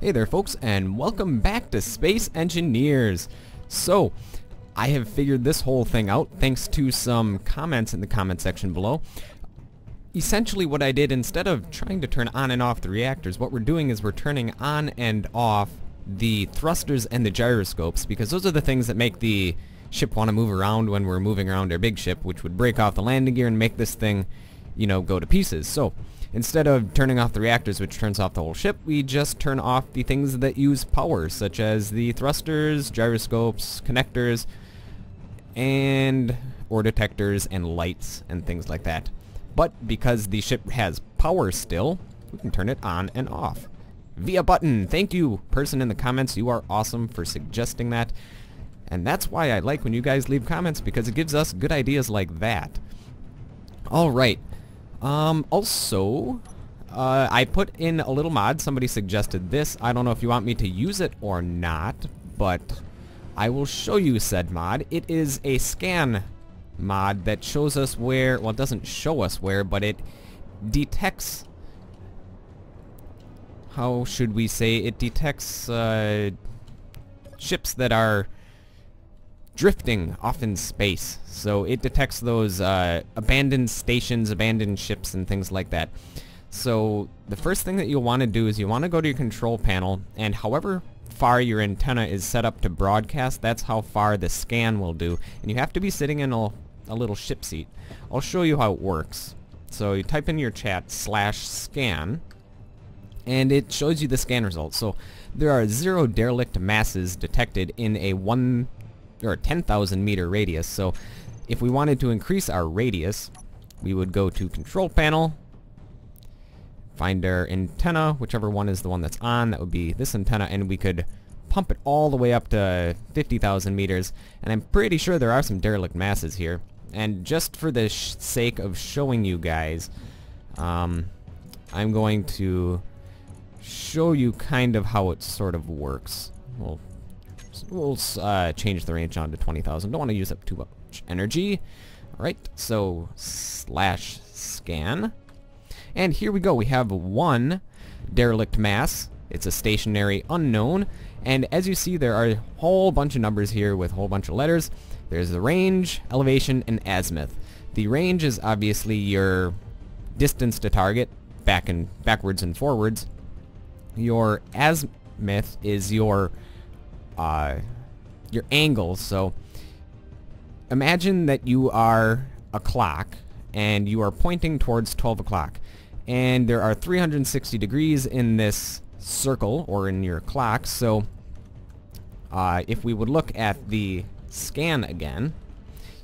Hey there folks, and welcome back to Space Engineers. So, I have figured this whole thing out thanks to some comments in the comment section below. Essentially what I did, instead of trying to turn on and off the reactors, what we're doing is we're turning on and off the thrusters and the gyroscopes, because those are the things that make the ship want to move around when we're moving around our big ship, which would break off the landing gear and make this thing, you know, go to pieces. So, instead of turning off the reactors, which turns off the whole ship, we just turn off the things that use power, such as the thrusters, gyroscopes, connectors, and ore detectors and lights and things like that. But because the ship has power still, we can turn it on and off via button. Thank you, person in the comments. You are awesome for suggesting that. And that's why I like when you guys leave comments, because it gives us good ideas like that. Alright. Also, I put in a little mod. Somebody suggested this. I don't know if you want me to use it or not, but I will show you said mod. It is a scan mod that shows us where, well, it doesn't show us where, but it detects, how should we say, it detects ships that are drifting off in space. So it detects those abandoned stations, abandoned ships, and things like that. So the first thing that you'll want to do is you want to go to your control panel, and however far your antenna is set up to broadcast, that's how far the scan will do. And you have to be sitting in a little ship seat. I'll show you how it works. So you type in your chat /scan, and it shows you the scan results. So there are 0 derelict masses detected in a 10,000 meter radius. So if we wanted to increase our radius, we would go to control panel, find our antenna, whichever one is the one that's on. That would be this antenna, and we could pump it all the way up to 50,000 meters. And I'm pretty sure there are some derelict masses here. And just for the sake of showing you guys, I'm going to show you kind of how it sort of works. We'll change the range down to 20,000. Don't want to use up too much energy. Alright, so /scan. And here we go. We have one derelict mass. It's a stationary unknown. And as you see, there are a whole bunch of numbers here with a whole bunch of letters. There's the range, elevation, and azimuth. The range is obviously your distance to target, backwards and forwards. Your azimuth is your angle. So imagine that you are a clock and you are pointing towards 12 o'clock, and there are 360 degrees in this circle or in your clock. So if we would look at the scan again,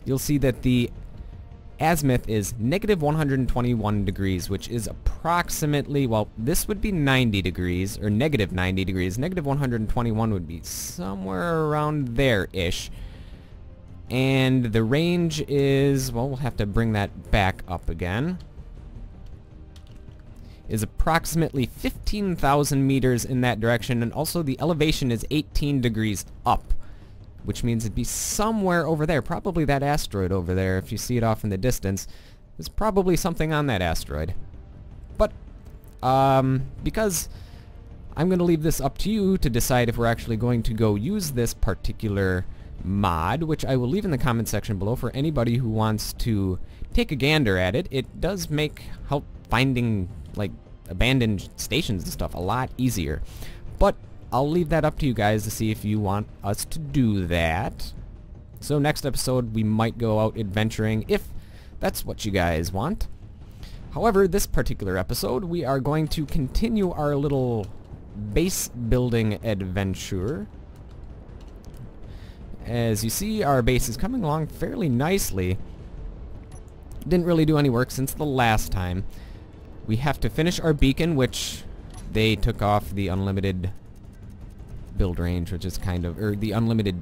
you'll see that the azimuth is -121 degrees, which is approximately, well, this would be 90 degrees, or -90 degrees. -121 would be somewhere around there-ish. And the range is, well, we'll have to bring that back up again, is approximately 15,000 meters in that direction. And also the elevation is 18 degrees up, which means it'd be somewhere over there. Probably that asteroid over there. If you see it off in the distance, there's probably something on that asteroid. But because I'm going to leave this up to you to decide if we're actually going to go use this particular mod, which I will leave in the comment section below for anybody who wants to take a gander at it. It does help finding like abandoned stations and stuff a lot easier. But I'll leave that up to you guys to see if you want us to do that. So next episode we might go out adventuring if that's what you guys want. However, this particular episode we are going to continue our little base building adventure. As you see, our base is coming along fairly nicely. Didn't really do any work since the last time. We have to finish our beacon, which they took off the unlimited build range, which is kind of, or the unlimited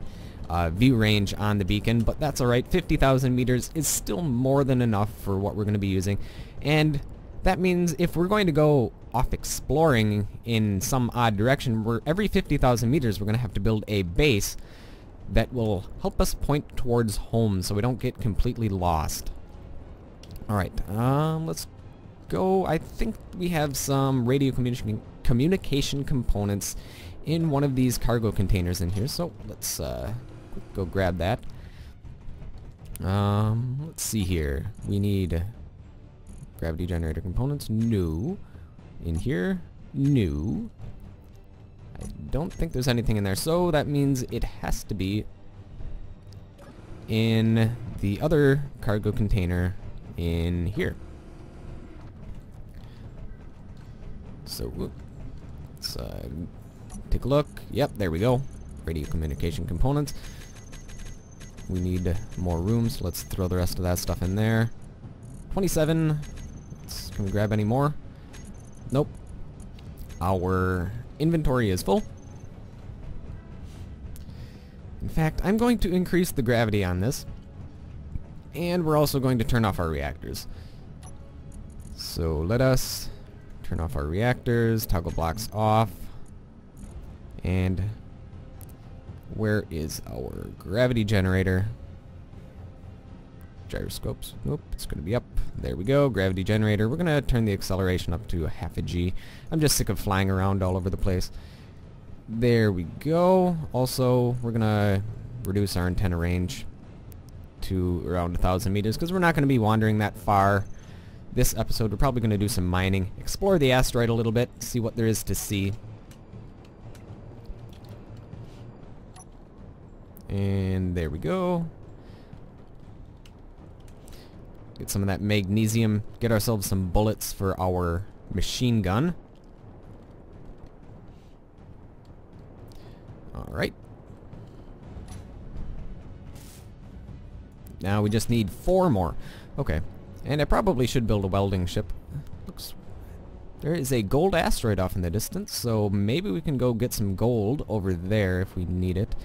view range on the beacon, but that's alright. 50,000 meters is still more than enough for what we're going to be using. And that means if we're going to go off exploring in some odd direction, every 50,000 meters we're going to have to build a base that will help us point towards home so we don't get completely lost. Alright, let's go. I think we have some radio communication components in one of these cargo containers in here. So let's go grab that. Let's see here. We need gravity generator components. No. In here. No. I don't think there's anything in there. So that means it has to be in the other cargo container in here. So let's take a look. Yep, there we go. Radio communication components. We need more room, so let's throw the rest of that stuff in there. 27. Can we grab any more? Nope. Our inventory is full. In fact, I'm going to increase the gravity on this. And we're also going to turn off our reactors. So let us turn off our reactors, toggle blocks off. And where is our gravity generator? Gyroscopes. Nope, it's going to be up. There we go, gravity generator. We're going to turn the acceleration up to 0.5 G. I'm just sick of flying around all over the place. There we go. Also, we're going to reduce our antenna range to around 1,000 meters because we're not going to be wandering that far this episode. We're probably going to do some mining, explore the asteroid a little bit, see what there is to see. And there we go. Get some of that magnesium. Get ourselves some bullets for our machine gun. Alright. Now we just need 4 more. Okay. And I probably should build a welding ship. Looks... There is a gold asteroid off in the distance, so maybe we can go get some gold over there if we need it.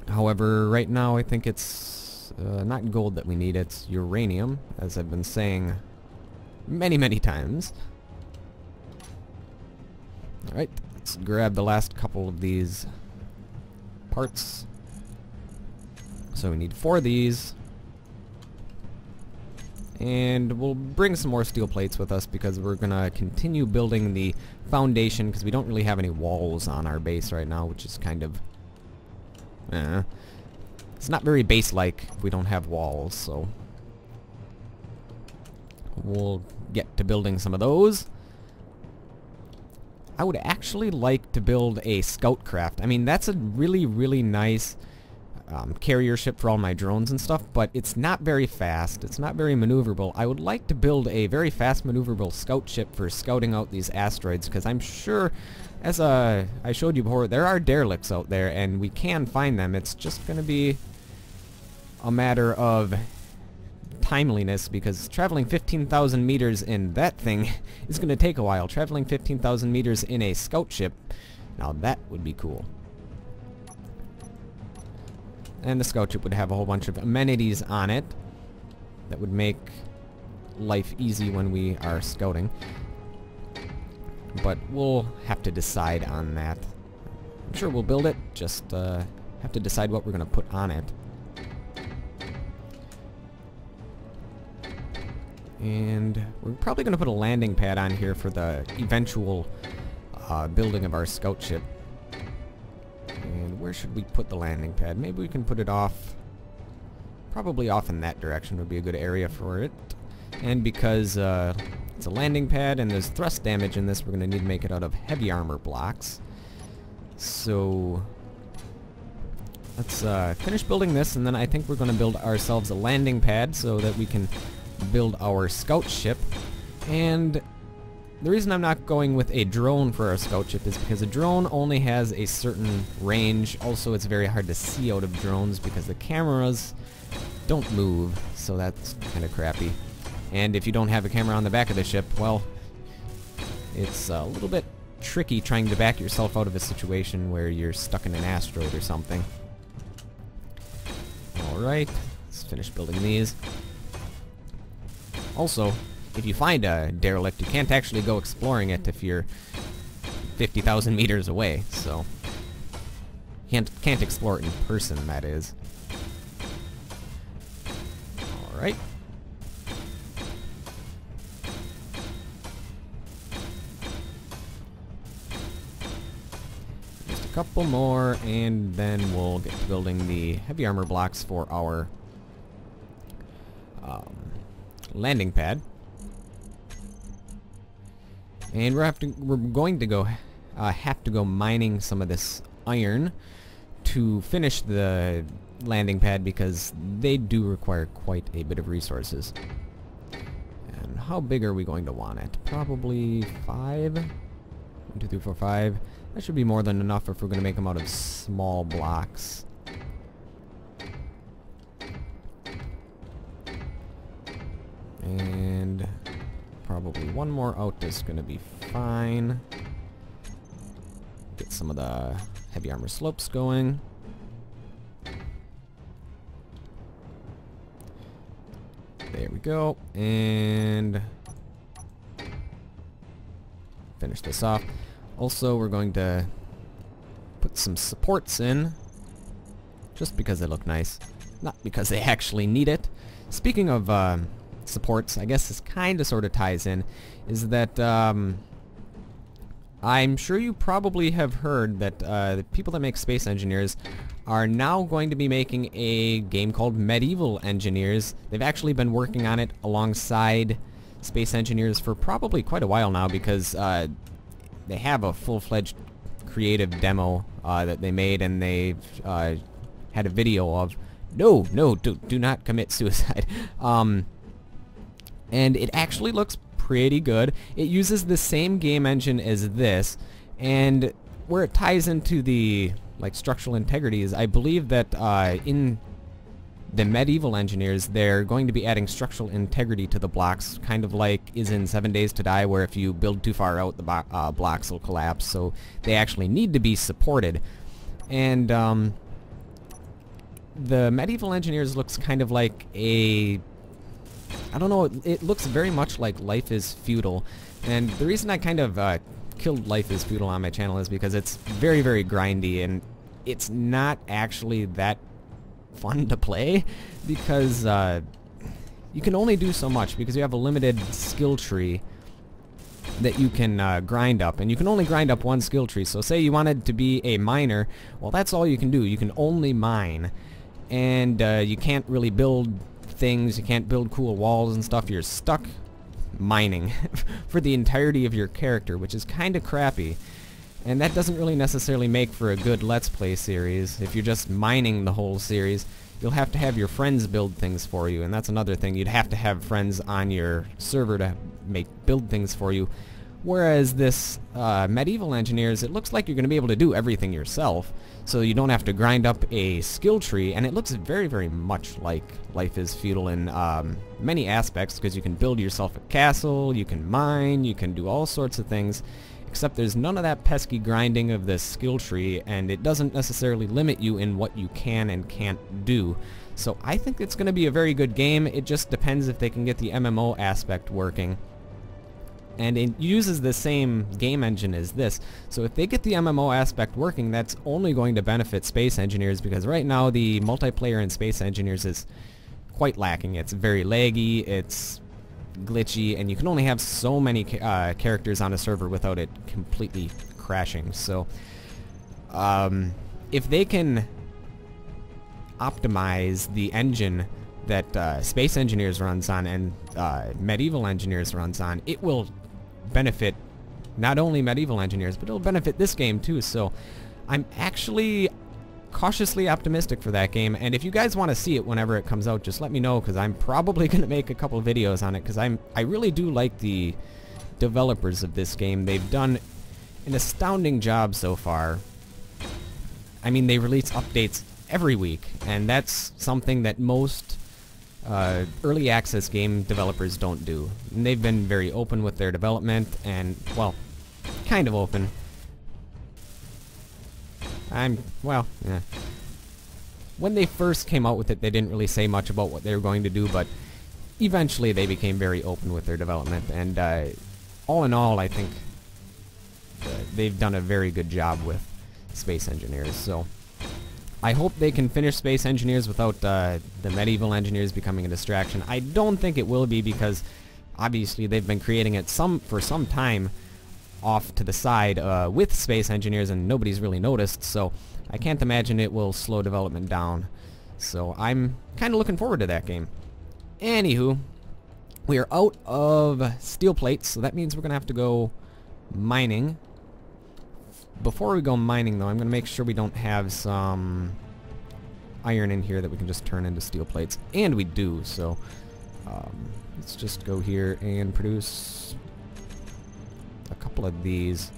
However, right now I think it's not gold that we need, it's uranium, as I've been saying many times. Alright, let's grab the last couple of these parts. So we need 4 of these. And we'll bring some more steel plates with us because we're going to continue building the foundation because we don't really have any walls on our base right now, which is kind of... it's not very base-like if we don't have walls, so we'll get to building some of those. I would actually like to build a scout craft. I mean, that's a really nice carrier ship for all my drones and stuff, but it's not very fast. It's not very maneuverable. I would like to build a very fast maneuverable scout ship for scouting out these asteroids, because I'm sure, as I showed you before, there are derelicts out there, and we can find them. It's just going to be a matter of timeliness, because traveling 15,000 meters in that thing is going to take a while. Traveling 15,000 meters in a scout ship, now that would be cool. And the scout ship would have a whole bunch of amenities on it that would make life easy when we are scouting. But we'll have to decide on that. I'm sure we'll build it, just have to decide what we're going to put on it. And we're probably going to put a landing pad on here for the eventual building of our scout ship. And where should we put the landing pad? Maybe we can put it off, probably off in that direction would be a good area for it. And because it's a landing pad and there's thrust damage in this, we're going to need to make it out of heavy armor blocks. So let's finish building this, and then I think we're going to build ourselves a landing pad so that we can build our scout ship. And the reason I'm not going with a drone for our scout ship is because a drone only has a certain range. Also, it's very hard to see out of drones because the cameras don't move, so that's kind of crappy. And if you don't have a camera on the back of the ship, well, it's a little bit tricky trying to back yourself out of a situation where you're stuck in an asteroid or something. Alright, let's finish building these. Also, if you find a derelict, you can't actually go exploring it if you're 50,000 meters away, so can't explore it in person, that is. Alright. Couple more, and then we'll get to building the heavy armor blocks for our landing pad. And we're going to go have to go mining some of this iron to finish the landing pad, because they do require quite a bit of resources. And how big are we going to want it? Probably 5. 1, 2, 3, 4, 5. That should be more than enough if we're going to make them out of small blocks. And probably one more out is going to be fine. Get some of the heavy armor slopes going. There we go. And finish this off. Also, we're going to put some supports in, just because they look nice, not because they actually need it. Speaking of supports, I guess this kind of sort of ties in, is that I'm sure you probably have heard that the people that make Space Engineers are now going to be making a game called Medieval Engineers. They've actually been working on it alongside Space Engineers for probably quite a while now, because they have a full-fledged creative demo that they made, and they've had a video of. No, do not commit suicide. And it actually looks pretty good. It uses the same game engine as this, and where it ties into the structural integrity is, I believe that in the Medieval Engineers, they're going to be adding structural integrity to the blocks, kind of like is in 7 Days to Die, where if you build too far out, the blocks will collapse. So they actually need to be supported. And the Medieval Engineers looks kind of like a... I don't know, it looks very much like Life is Feudal. And the reason I kind of killed Life is Feudal on my channel is because it's very, very grindy, and it's not actually that fun to play, because you can only do so much, because you have a limited skill tree that you can grind up, and you can only grind up one skill tree. So say you wanted to be a miner, well, that's all you can do. You can only mine, and you can't really build things, you can't build cool walls and stuff. You're stuck mining for the entirety of your character, which is kind of crappy. And that doesn't really necessarily make for a good Let's Play series. If you're just mining the whole series, you'll have to have your friends build things for you, and that's another thing. You'd have to have friends on your server to build things for you. Whereas this Medieval Engineers, it looks like you're going to be able to do everything yourself, so you don't have to grind up a skill tree, and it looks very, very much like Life is Feudal in many aspects, because you can build yourself a castle, you can mine, you can do all sorts of things, except there's none of that pesky grinding of the skill tree, and it doesn't necessarily limit you in what you can and can't do. So I think it's going to be a very good game. It just depends if they can get the MMO aspect working. And it uses the same game engine as this. So if they get the MMO aspect working, that's only going to benefit Space Engineers, because right now the multiplayer in Space Engineers is quite lacking. It's very laggy, it's glitchy, and you can only have so many characters on a server without it completely crashing. So if they can optimize the engine that Space Engineers runs on and Medieval Engineers runs on, it will benefit not only Medieval Engineers, but it'll benefit this game too. So I'm actually cautiously optimistic for that game, and if you guys want to see it whenever it comes out, just let me know, because I'm probably going to make a couple videos on it, because I really do like the developers of this game. They've done an astounding job so far. I mean, they release updates every week, and that's something that most early access game developers don't do. And they've been very open with their development, and, well, kind of open. Yeah. When they first came out with it, they didn't really say much about what they were going to do, but eventually they became very open with their development, and all in all, I think they've done a very good job with Space Engineers. So I hope they can finish Space Engineers without the Medieval Engineers becoming a distraction. I don't think it will be, because obviously they've been creating it for some time, off to the side with space engineers and nobody's really noticed, so I can't imagine it will slow development down. So I'm kind of looking forward to that game. Anywho, we are out of steel plates, so that means we're going to have to go mining. Before we go mining, though, I'm going to make sure we don't have some iron in here that we can just turn into steel plates. And we do, so let's just go here and produce a couple of these.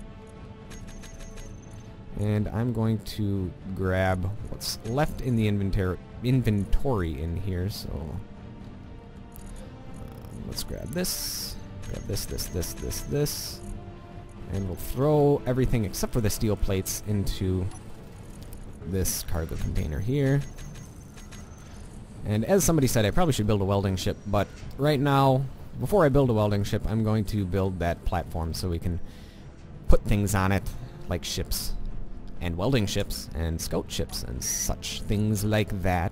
And I'm going to grab what's left in the inventory in here, so let's grab this, this, and we'll throw everything except for the steel plates into this cargo container here. And as somebody said, I probably should build a welding ship, but right now, before I build a welding ship, I'm going to build that platform so we can put things on it, like ships, and welding ships, and scout ships, and such things like that.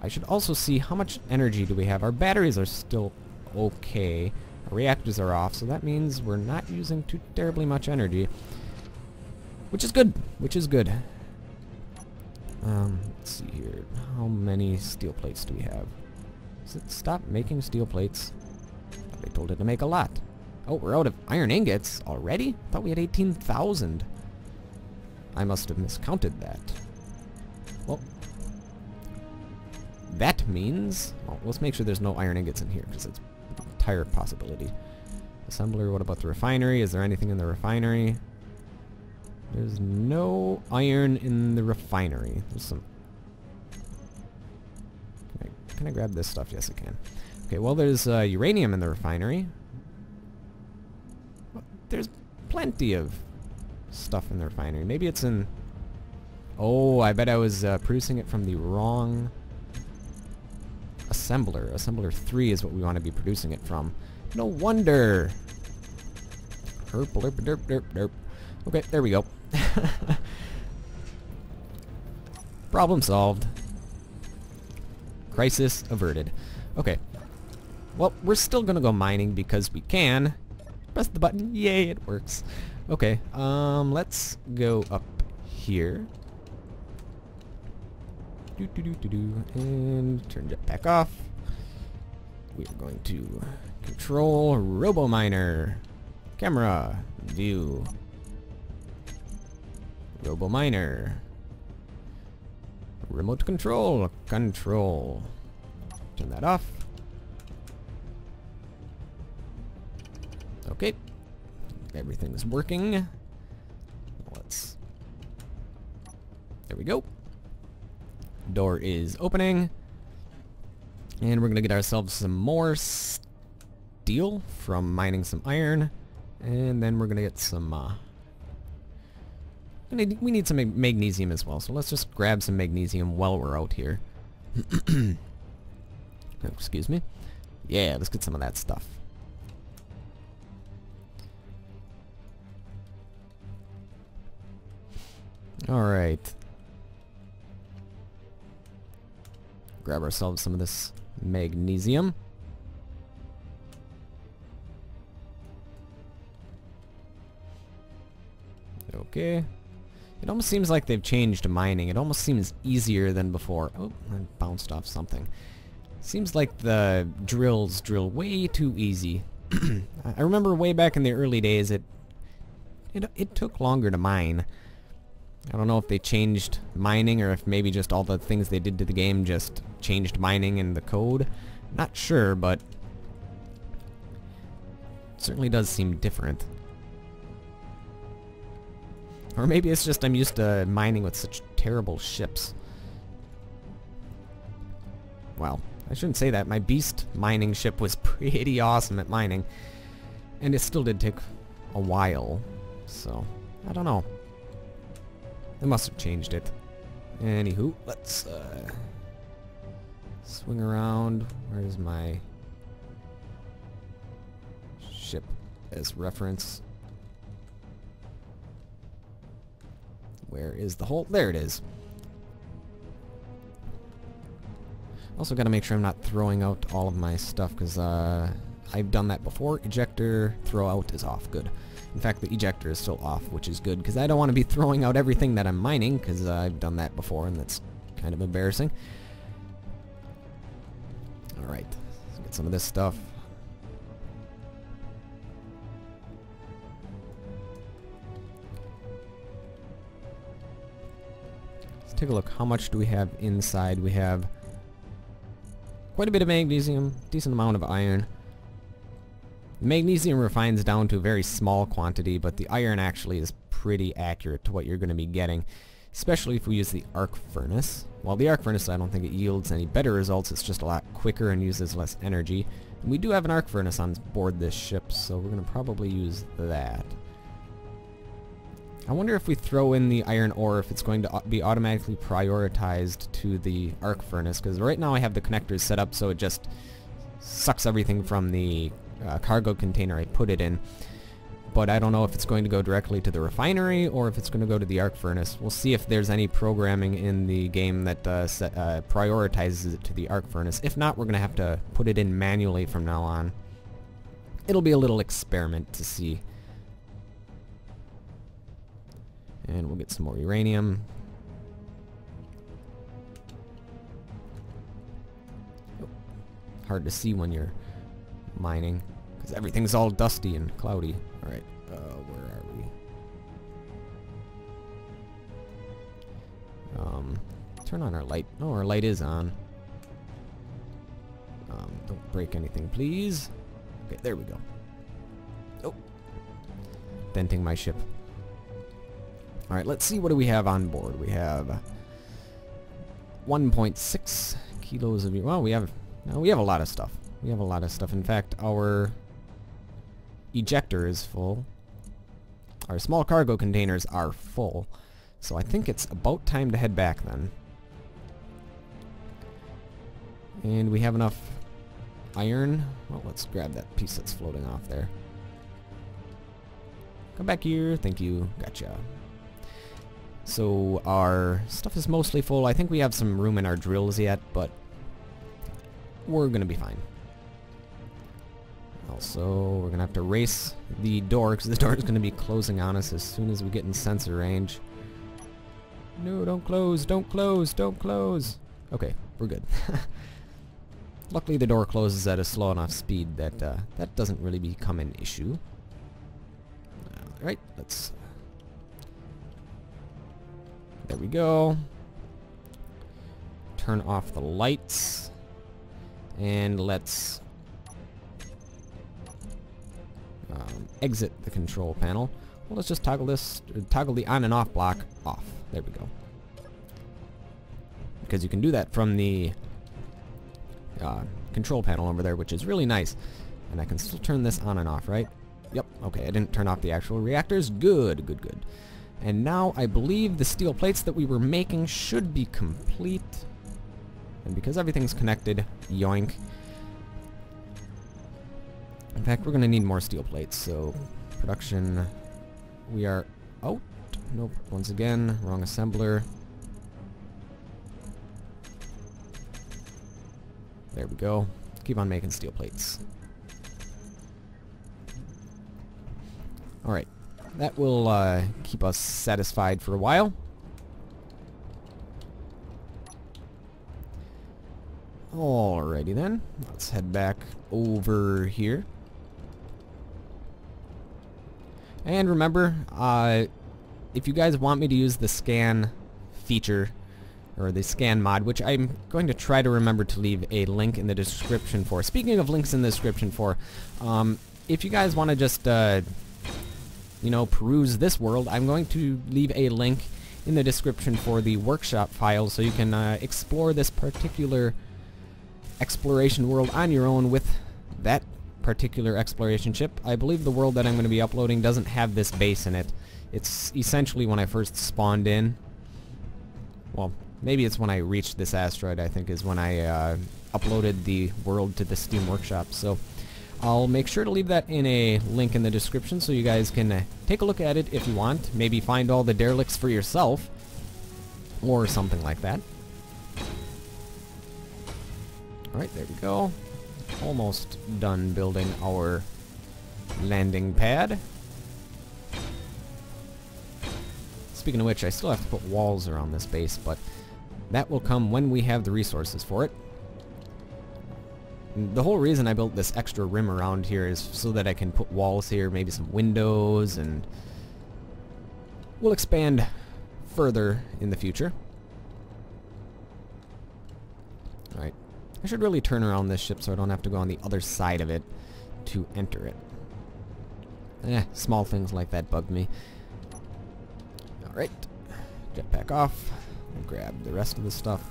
I should also see how much energy do we have. Our batteries are still okay. Our reactors are off, so that means we're not using too terribly much energy. Which is good. Which is good. Let's see here. How many steel plates do we have? Does it stop making steel plates? I told it to make a lot. Oh, we're out of iron ingots already? I thought we had 18,000. I must have miscounted that. Well, that means... Well, let's make sure there's no iron ingots in here, because it's an entire possibility. Assembler, what about the refinery? Is there anything in the refinery? There's no iron in the refinery. There's some... Can I grab this stuff? Yes, I can. Okay, well, there's uranium in the refinery. Well, there's plenty of stuff in the refinery. Maybe it's in... Oh, I bet I was producing it from the wrong assembler. Assembler 3 is what we want to be producing it from. No wonder! Herp, derp, derp, derp, derp. Okay, there we go. Problem solved. Crisis averted. Okay. Well, we're still gonna go mining because we can. Press the button. Yay, it works. Okay, let's go up here. And turn jetpack off. We are going to control RoboMiner. Camera. View. RoboMiner. Remote control. Control. Turn that off. Okay. Everything's working. Let's... There we go. Door is opening. And we're going to get ourselves some more steel from mining some iron. And then we're going to get some... we need some magnesium as well, so let's just grab some magnesium while we're out here. Oh, excuse me. Yeah, let's get some of that stuff. Alright. Grab ourselves some of this magnesium. Okay. It almost seems like they've changed mining. It almost seems easier than before. Oh, I bounced off something. Seems like the drills drill way too easy. I remember way back in the early days it took longer to mine. I don't know if they changed mining or if maybe just all the things they did to the game just changed mining in the code. Not sure, but it certainly does seem different. Or maybe it's just I'm used to mining with such terrible ships. Well, I shouldn't say that. My beast mining ship was pretty awesome at mining. And it still did take a while. So, I don't know. They must have changed it. Anywho, let's swing around. Where's my ship as reference? Where is the hole? There it is. Also got to make sure I'm not throwing out all of my stuff because I've done that before. Ejector, throw out is off. Good. In fact, the ejector is still off, which is good, because I don't want to be throwing out everything that I'm mining, because I've done that before, and that's kind of embarrassing. Alright, let's get some of this stuff. Let's take a look. How much do we have inside? We have quite a bit of magnesium, decent amount of iron. The magnesium refines down to a very small quantity, but the iron actually is pretty accurate to what you're going to be getting, especially if we use the arc furnace. Well, the arc furnace, I don't think it yields any better results. It's just a lot quicker and uses less energy. And we do have an arc furnace on board this ship, so we're going to probably use that. I wonder if we throw in the iron ore, if it's going to be automatically prioritized to the arc furnace, because right now I have the connectors set up so it just sucks everything from the cargo container I put it in. But I don't know if it's going to go directly to the refinery or if it's going to go to the arc furnace. We'll see if there's any programming in the game that prioritizes it to the arc furnace. If not, we're going to have to put it in manually from now on. It'll be a little experiment to see. And we'll get some more uranium. Oh, hard to see when you're mining, because everything's all dusty and cloudy. Alright, where are we? Turn on our light. Oh, our light is on. Don't break anything, please. Okay, there we go. Oh, denting my ship. Alright, let's see, what do we have on board? We have 1.6 kilos of... Well, we have a lot of stuff. We have a lot of stuff. In fact, our ejector is full. Our small cargo containers are full. So I think it's about time to head back then. And we have enough iron. Well, let's grab that piece that's floating off there. Come back here. Thank you. Gotcha. So our stuff is mostly full. I think we have some room in our drills yet, but we're gonna be fine. Also, we're gonna have to race the door, because the door is gonna be closing on us as soon as we get in sensor range. No, don't close, don't close, don't close. Okay, we're good. Luckily the door closes at a slow enough speed that that doesn't really become an issue. Alright, let's... There we go. Turn off the lights. And let's exit the control panel. Well, let's just toggle this, toggle the on and off block off. There we go. Because you can do that from the control panel over there, which is really nice. And I can still turn this on and off, right? Yep, okay, I didn't turn off the actual reactors. Good, good, good. And now I believe the steel plates that we were making should be complete. And because everything's connected, yoink. In fact, we're going to need more steel plates, so production, we are out. Nope, once again, wrong assembler. There we go. Keep on making steel plates. Alright, that will keep us satisfied for a while. Alrighty then, let's head back over here. And remember, if you guys want me to use the scan feature, or the scan mod, which I'm going to try to remember to leave a link in the description for. Speaking of links in the description for, if you guys want to just, you know, peruse this world, I'm going to leave a link in the description for the workshop file so you can explore this particular exploration world on your own with that particular exploration ship. I believe the world that I'm going to be uploading doesn't have this base in it. It's essentially when I first spawned in. Well, maybe it's when I reached this asteroid, I think, is when I uploaded the world to the Steam Workshop. So I'll make sure to leave that in a link in the description so you guys can take a look at it if you want. Maybe find all the derelicts for yourself, or something like that. Alright, there we go. almost done building our landing pad. Speaking of which, I still have to put walls around this base, but that will come when we have the resources for it. The whole reason I built this extra rim around here is so that I can put walls here, maybe some windows, and we'll expand further in the future. Alright. I should really turn around this ship so I don't have to go on the other side of it to enter it. Small things like that bug me. Alright. Jetpack off. I'll grab the rest of the stuff.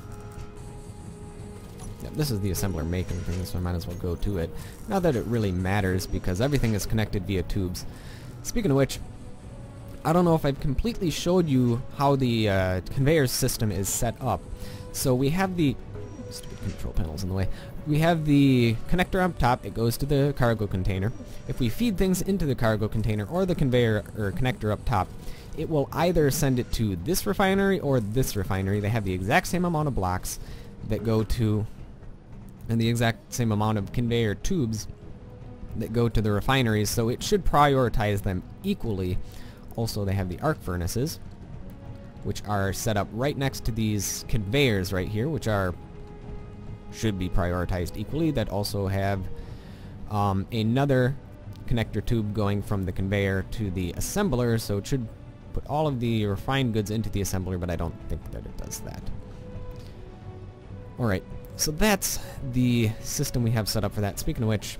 Yep, this is the assembler making things, so I might as well go to it. Not that it really matters, because everything is connected via tubes. Speaking of which, I don't know if I've completely showed you how the conveyor system is set up. So we have the... Stupid control panels in the way. We have the connector up top. It goes to the cargo container. If we feed things into the cargo container or the conveyor or connector up top, it will either send it to this refinery or this refinery. They have the exact same amount of blocks that go to, and the exact same amount of conveyor tubes that go to the refineries, so it should prioritize them equally. Also, they have the arc furnaces, which are set up right next to these conveyors right here, which should be prioritized equally. That also have another connector tube going from the conveyor to the assembler, so it should put all of the refined goods into the assembler, but I don't think that it does that. Alright, so that's the system we have set up for that. Speaking of which,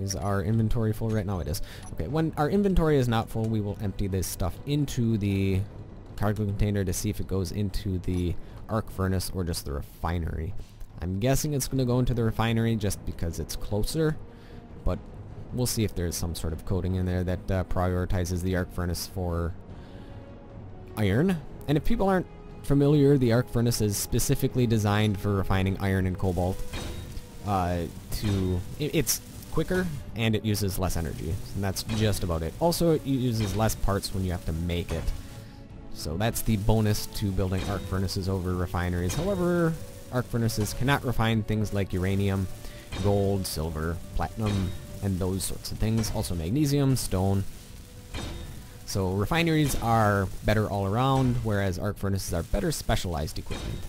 is our inventory full right now? It is. Okay, when our inventory is not full, we will empty this stuff into the cargo container to see if it goes into the arc furnace or just the refinery. I'm guessing it's going to go into the refinery just because it's closer, but we'll see if there's some sort of coding in there that prioritizes the arc furnace for iron. And if people aren't familiar, the arc furnace is specifically designed for refining iron and cobalt. It's quicker and it uses less energy, and that's just about it. Also, it uses less parts when you have to make it. So that's the bonus to building arc furnaces over refineries. However, arc furnaces cannot refine things like uranium, gold, silver, platinum, and those sorts of things. Also magnesium, stone. So refineries are better all around, whereas arc furnaces are better specialized equipment.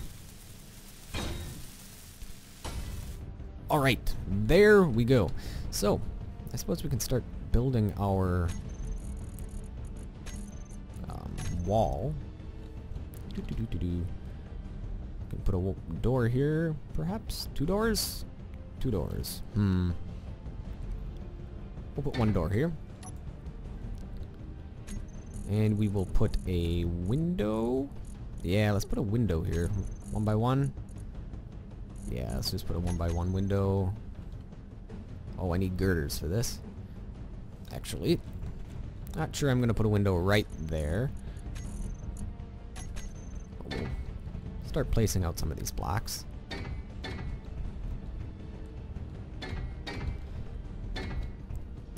Alright, there we go. So, I suppose we can start building our wall. We can put a door here, perhaps? 2 doors? 2 doors. We'll put 1 door here. And we will put a window. Yeah, let's put a window here. 1 by 1. Yeah, let's just put a 1 by 1 window. Oh, I need girders for this. Actually, not sure I'm going to put a window right there. We'll start placing out some of these blocks.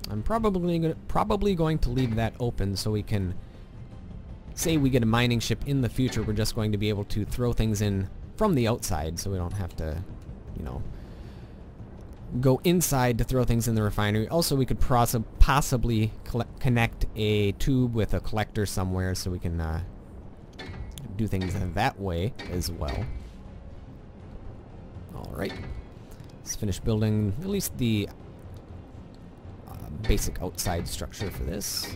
I'm probably going to leave that open so we can, say we get a mining ship in the future, we're just going to be able to throw things in from the outside, so we don't have to, you know, go inside to throw things in the refinery. Also, we could possibly connect a tube with a collector somewhere so we can do things that way as well. Alright, let's finish building at least the basic outside structure for this.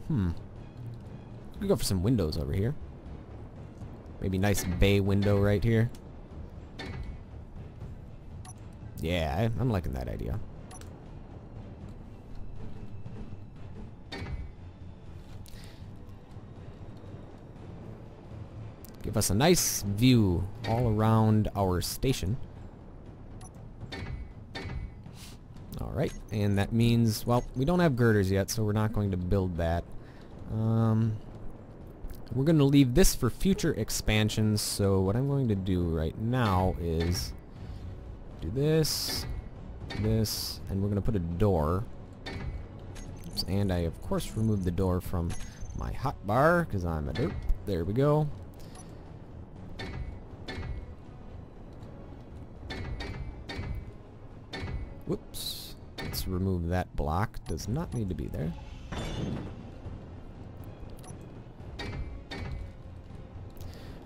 We go for some windows over here. Maybe nice bay window right here. Yeah, I'm liking that idea. Give us a nice view all around our station. Alright, and that means, well, we don't have girders yet, so we're not going to build that. We're going to leave this for future expansions, so what I'm going to do right now is do this, this, and we're going to put a door. Oops, and I, of course, removed the door from my hotbar, because I'm a derp. There we go. remove that block. Does not need to be there.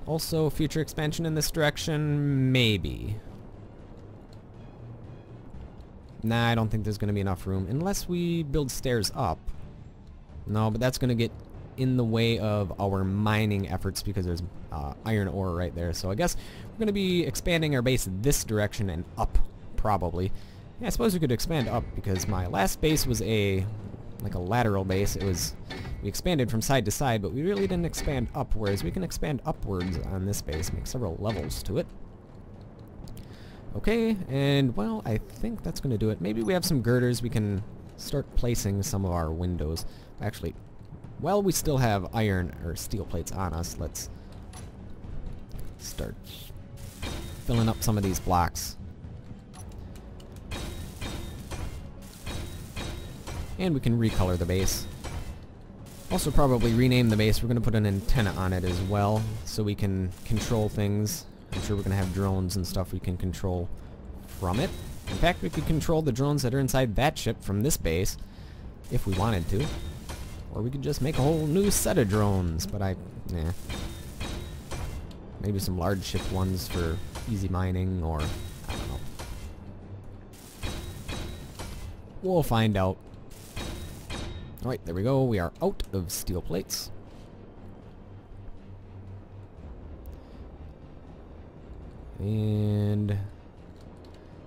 Also, future expansion in this direction? Maybe. Nah, I don't think there's going to be enough room. Unless we build stairs up. No, but that's going to get in the way of our mining efforts because there's iron ore right there. So I guess we're going to be expanding our base this direction and up, probably. Yeah, I suppose we could expand up because my last base was like a lateral base. We expanded from side to side, but we really didn't expand up, whereas we can expand upwards on this base, make several levels to it. Okay, and well, I think that's going to do it. Maybe we have some girders. We can start placing some of our windows. Actually, well, we still have iron or steel plates on us. Let's start filling up some of these blocks. And we can recolor the base. Also probably rename the base. We're going to put an antenna on it as well so we can control things. I'm sure we're going to have drones and stuff we can control from it. In fact, we could control the drones that are inside that ship from this base if we wanted to. Or we could just make a whole new set of drones, but nah. Maybe some large ship ones for easy mining, or I don't know. We'll find out. Alright, there we go. We are out of steel plates. And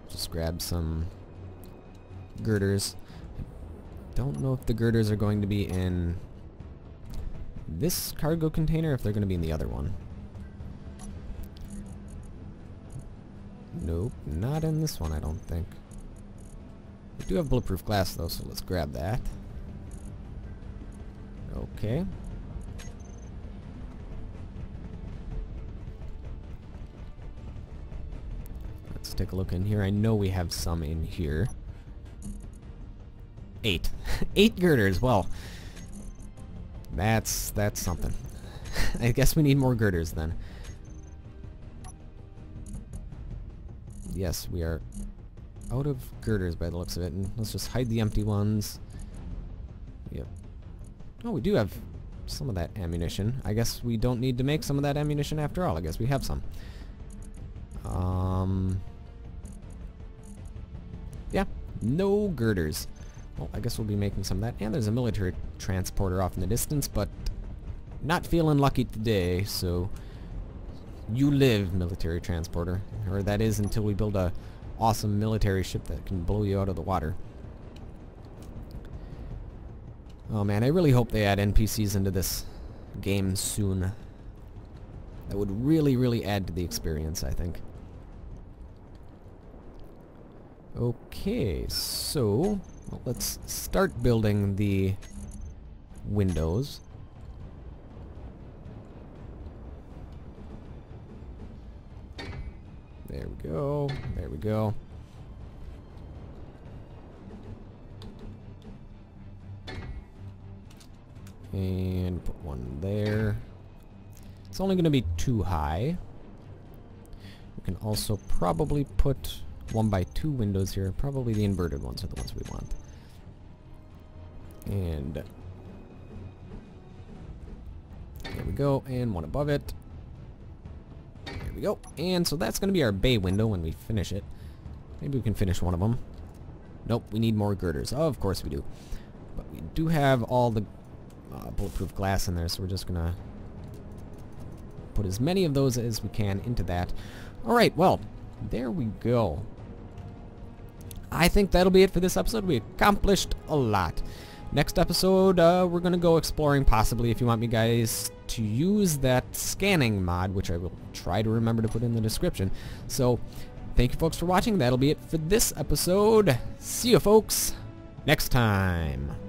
just grab some girders. Don't know if the girders are going to be in this cargo container, if they're going to be in the other one. Nope, not in this one, I don't think. We do have bulletproof glass though, so let's grab that. Okay. Let's take a look in here. I know we have some in here. 8. 8 girders. Well, that's something. I guess we need more girders then. Yes, we are out of girders by the looks of it. And let's just hide the empty ones. Yep. Oh, we do have some of that ammunition. I guess we don't need to make some of that ammunition after all. I guess we have some. Yeah, no girders. Well, I guess we'll be making some of that. And there's a military transporter off in the distance, but not feeling lucky today, so you live, military transporter. Or that is until we build a awesome military ship that can blow you out of the water. Oh man, I really hope they add NPCs into this game soon. That would really, really add to the experience, I think. Okay, so well, let's start building the windows. There we go. There we go. And put one there. It's only going to be too high. We can also probably put 1x2 windows here. Probably the inverted ones are the ones we want. And there we go. And one above it. There we go. And so that's going to be our bay window when we finish it. Maybe we can finish one of them. Nope, we need more girders. Oh, of course we do. But we do have all the bulletproof glass in there, so we're just gonna put as many of those as we can into that. Alright, well, there we go. I think that'll be it for this episode. We accomplished a lot. Next episode, we're gonna go exploring, possibly, if you want me guys to use that scanning mod, which I will try to remember to put in the description. So, thank you folks for watching. That'll be it for this episode. See you folks next time.